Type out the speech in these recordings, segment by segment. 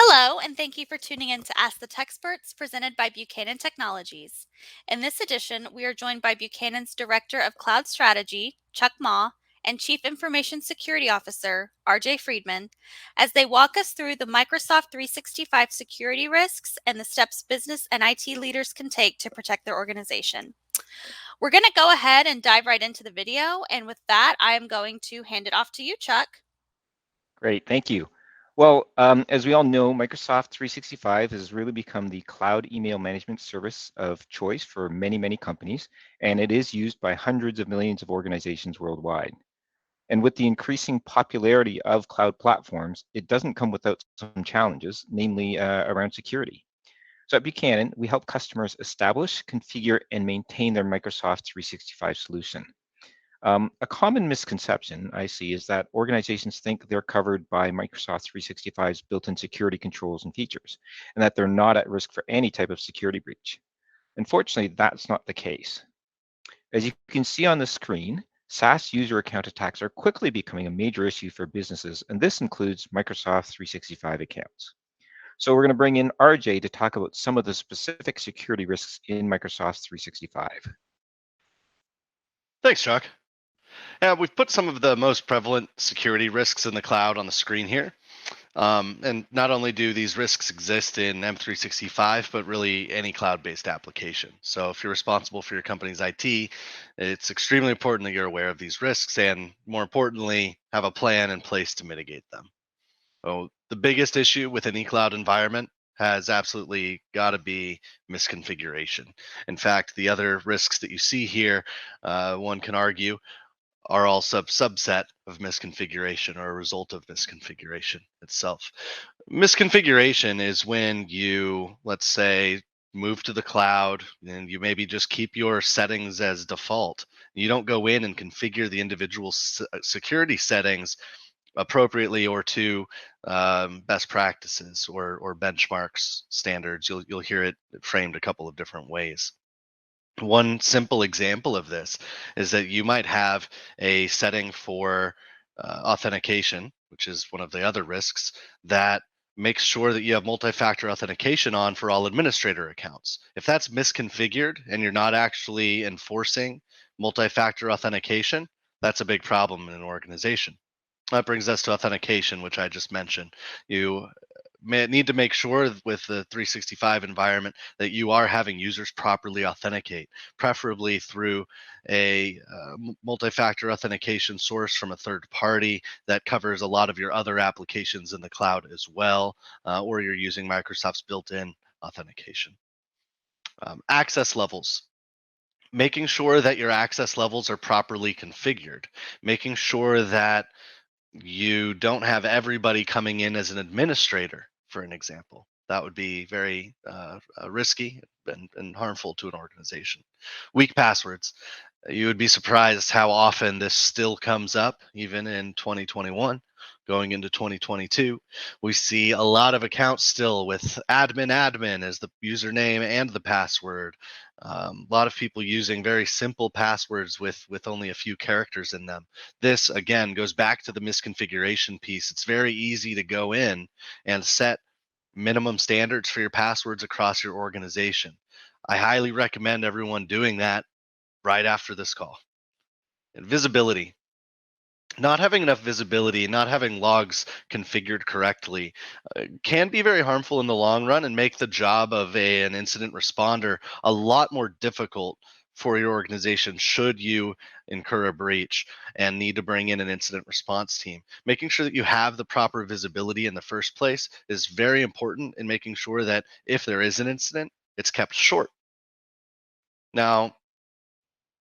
Hello, and thank you for tuning in to Ask the Techsperts presented by Buchanan Technologies. In this edition, we are joined by Buchanan's Director of Cloud Strategy, Chuck Ma, and Chief Information Security Officer, RJ Friedman, as they walk us through the Microsoft 365 security risks and the steps business and IT leaders can take to protect their organization. We're going to go ahead and dive right into the video, and with that, I am going to hand it off to you, Chuck. Great, thank you. Well, as we all know, Microsoft 365 has really become the cloud email management service of choice for many, many companies, and it is used by hundreds of millions of organizations worldwide. And with the increasing popularity of cloud platforms, it doesn't come without some challenges, namely around security. So at Buchanan, we help customers establish, configure, and maintain their Microsoft 365 solution. A common misconception I see is that organizations think they're covered by Microsoft 365's built-in security controls and features, and that they're not at risk for any type of security breach. Unfortunately, that's not the case. As you can see on the screen, SaaS user account attacks are quickly becoming a major issue for businesses, and this includes Microsoft 365 accounts. So we're going to bring in RJ to talk about some of the specific security risks in Microsoft 365. Thanks, Chuck. Yeah, we've put some of the most prevalent security risks in the cloud on the screen here. And not only do these risks exist in M365, but really any cloud-based application. So if you're responsible for your company's IT, it's extremely important that you're aware of these risks and, more importantly, have a plan in place to mitigate them. So the biggest issue with any cloud environment has absolutely got to be misconfiguration. In fact, the other risks that you see here, one can argue, are all subset of misconfiguration or a result of misconfiguration itself. Misconfiguration is when you, let's say, move to the cloud and you maybe just keep your settings as default. You don't go in and configure the individual security settings appropriately or to best practices or benchmarks standards. You'll hear it framed a couple of different ways. One simple example of this is that you might have a setting for authentication, which is one of the other risks, that makes sure that you have multi-factor authentication on for all administrator accounts. If that's misconfigured and you're not actually enforcing multi-factor authentication, that's a big problem in an organization. That brings us to authentication, which I just mentioned. You need to make sure with the 365 environment that you are having users properly authenticate, preferably through a multi-factor authentication source from a third party that covers a lot of your other applications in the cloud as well, or you're using Microsoft's built-in authentication. Access levels. Making sure that your access levels are properly configured, making sure that you don't have everybody coming in as an administrator, for an example. That would be very risky and harmful to an organization. Weak passwords. You would be surprised how often this still comes up, even in 2021. Going into 2022, we see a lot of accounts still with admin as the username and the password. A lot of people using very simple passwords with only a few characters in them. This, again, goes back to the misconfiguration piece. It's very easy to go in and set minimum standards for your passwords across your organization. I highly recommend everyone doing that right after this call. And visibility. Not having enough visibility, not having logs configured correctly can be very harmful in the long run and make the job of an incident responder a lot more difficult for your organization should you incur a breach and need to bring in an incident response team. Making sure that you have the proper visibility in the first place is very important in making sure that if there is an incident, it's kept short. Now,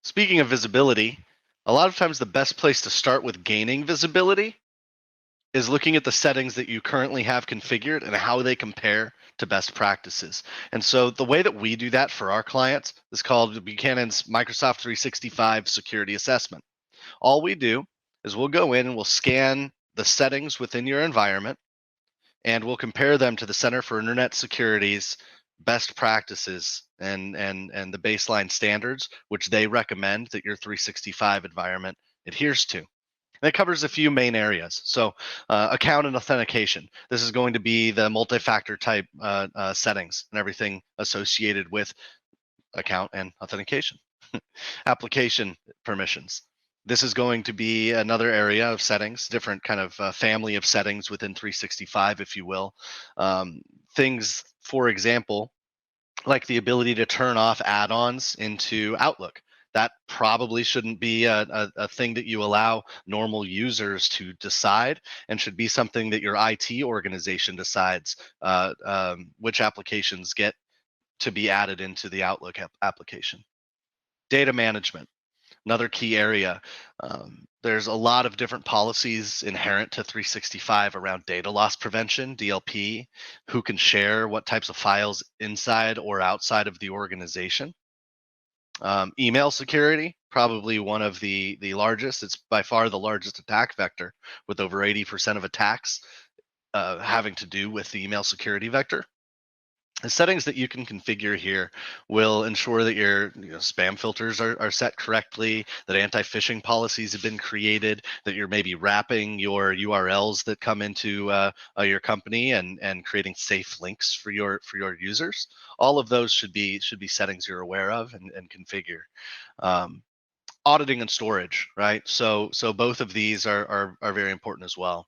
speaking of visibility, a lot of times the best place to start with gaining visibility is looking at the settings that you currently have configured and how they compare to best practices. And so the way that we do that for our clients is called Buchanan's Microsoft 365 Security Assessment. All we do is we'll go in and we'll scan the settings within your environment and we'll compare them to the Center for Internet Security's best practices and the baseline standards, which they recommend that your 365 environment adheres to. And it covers a few main areas. So account and authentication. This is going to be the multi-factor type settings and everything associated with account and authentication. Application permissions. This is going to be another area of settings, different kind of family of settings within 365, if you will. Things, for example, like the ability to turn off add-ons into Outlook. That probably shouldn't be a thing that you allow normal users to decide, and should be something that your IT organization decides which applications get to be added into the Outlook application. Data management, another key area. There's a lot of different policies inherent to 365 around data loss prevention, DLP, who can share what types of files inside or outside of the organization. Email security, probably one of the largest. It's by far the largest attack vector, with over 80% of attacks having to do with the email security vector. The settings that you can configure here will ensure that your spam filters are set correctly, that anti-phishing policies have been created, that you're maybe wrapping your URLs that come into your company and creating safe links for your users. All of those should be settings you're aware of and configure. Auditing and storage, right? So both of these are very important as well.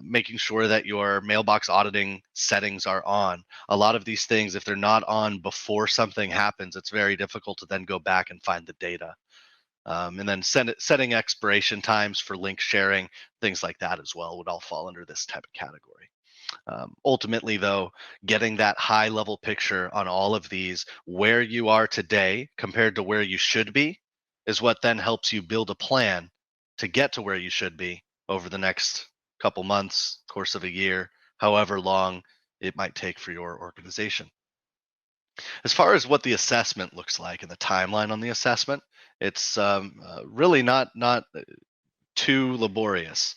Making sure that your mailbox auditing settings are on. A lot of these things, if they're not on before something happens, it's very difficult to then go back and find the data. And then setting expiration times for link sharing, things like that as well would all fall under this type of category. Ultimately, though, getting that high level picture on all of these, where you are today compared to where you should be, is what then helps you build a plan to get to where you should be over the next couple months, course of a year, however long it might take for your organization. As far as what the assessment looks like and the timeline on the assessment, it's really not too laborious.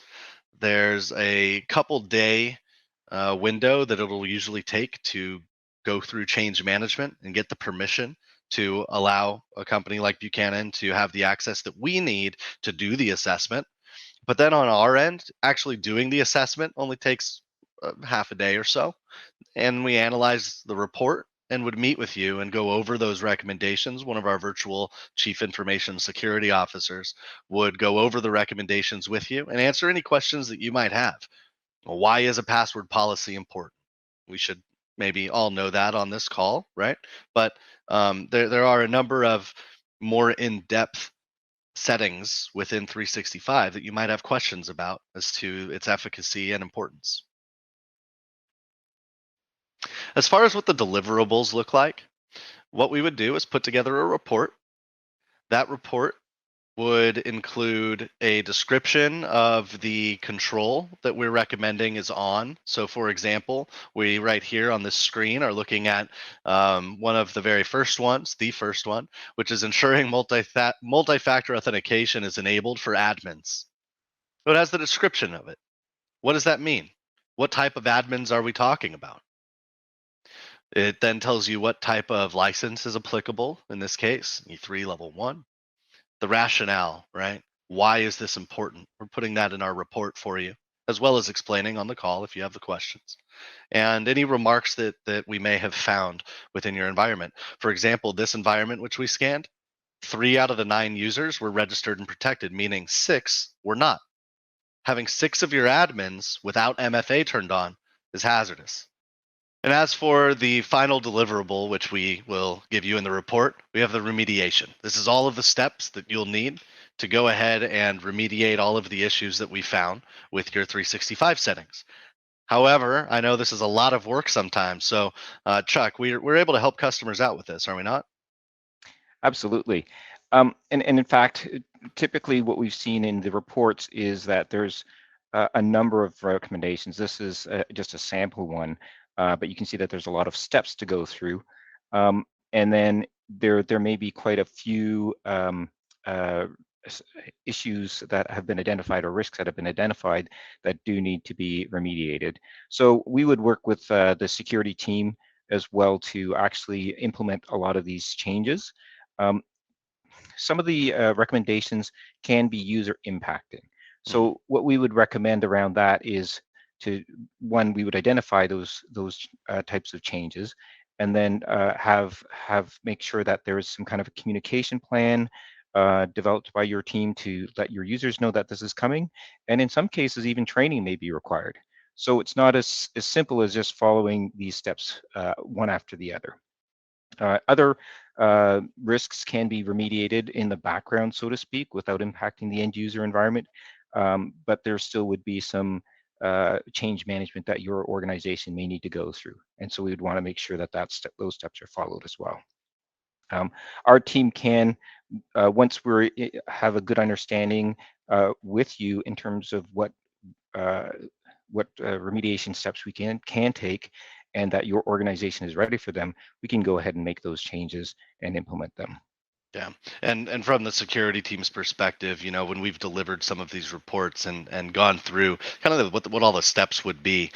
There's a couple day window that it'll usually take to go through change management and get the permission to allow a company like Buchanan to have the access that we need to do the assessment. But then on our end, actually doing the assessment only takes half a day or so. And we analyze the report and would meet with you and go over those recommendations. One of our virtual chief information security officers would go over the recommendations with you and answer any questions that you might have. Well, why is a password policy important? We should maybe all know that on this call, right? But there are a number of more in-depth settings within 365 that you might have questions about as to its efficacy and importance. As far as what the deliverables look like, what we would do is put together a report. That report would include a description of the control that we're recommending is on. So for example, we right here on this screen are looking at one of the very first ones, the first one, which is ensuring multi-factor authentication is enabled for admins. So it has the description of it. What does that mean? What type of admins are we talking about? It then tells you what type of license is applicable, in this case, E3 level 1. The rationale, right? Why is this important? We're putting that in our report for you, as well as explaining on the call if you have the questions. And any remarks that we may have found within your environment. For example, this environment which we scanned, 3 out of the 9 users were registered and protected, meaning 6 were not. Having 6 of your admins without MFA turned on is hazardous. And as for the final deliverable, which we will give you in the report, we have the remediation. This is all of the steps that you'll need to go ahead and remediate all of the issues that we found with your 365 settings. However, I know this is a lot of work sometimes. So, Chuck, we're able to help customers out with this, are we not? Absolutely. And in fact, typically what we've seen in the reports is that there's a number of recommendations. This is just a sample one, but you can see that there's a lot of steps to go through. And then there may be quite a few issues that have been identified or risks that have been identified that do need to be remediated. So we would work with the security team as well to actually implement a lot of these changes. Some of the recommendations can be user impacting. Mhm. So what we would recommend around that is to one, we would identify those types of changes, and then have make sure that there is some kind of a communication plan developed by your team to let your users know that this is coming. And in some cases, even training may be required. So it's not as simple as just following these steps one after the other. Other risks can be remediated in the background, so to speak, without impacting the end user environment. But there still would be some change management that your organization may need to go through. And so we would want to make sure that those steps are followed as well. Our team can, once we have a good understanding with you in terms of uh, what remediation steps we can take, and that your organization is ready for them, we can go ahead and make those changes and implement them. Yeah, and from the security team's perspective, when we've delivered some of these reports and gone through kind of what all the steps would be,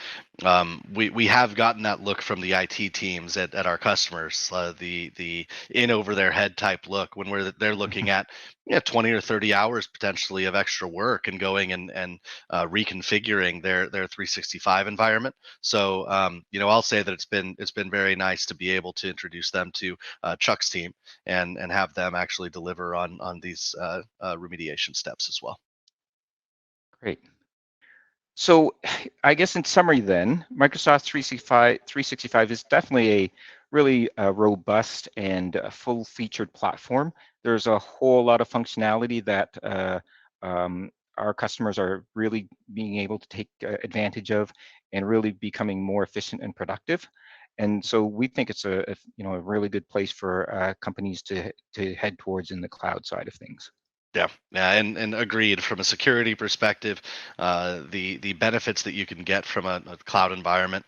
we have gotten that look from the IT teams at our customers, the in over their head type look when they're looking at 20 or 30 hours potentially of extra work and going and reconfiguring their 365 environment. So I'll say that it's been very nice to be able to introduce them to Chuck's team and have them actually deliver on these remediation steps as well. Great. So I guess in summary then, Microsoft 365 is definitely a really robust and full-featured platform. There's a whole lot of functionality that our customers are really being able to take advantage of and really becoming more efficient and productive. And so we think it's a really good place for companies to head towards in the cloud side of things. Yeah, yeah, and agreed. From a security perspective, the benefits that you can get from a cloud environment,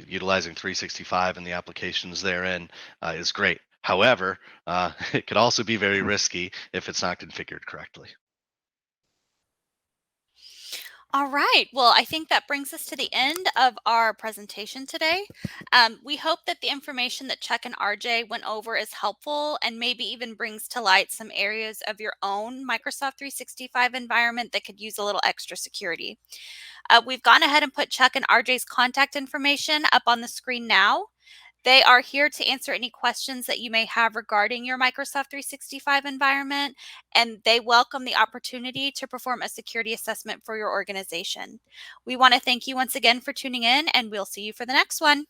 utilizing 365 and the applications therein, is great. However, it could also be very risky if it's not configured correctly. All right. Well, I think that brings us to the end of our presentation today. We hope that the information that Chuck and RJ went over is helpful and maybe even brings to light some areas of your own Microsoft 365 environment that could use a little extra security. We've gone ahead and put Chuck and RJ's contact information up on the screen now. They are here to answer any questions that you may have regarding your Microsoft 365 environment, and they welcome the opportunity to perform a security assessment for your organization. We want to thank you once again for tuning in, and we'll see you for the next one.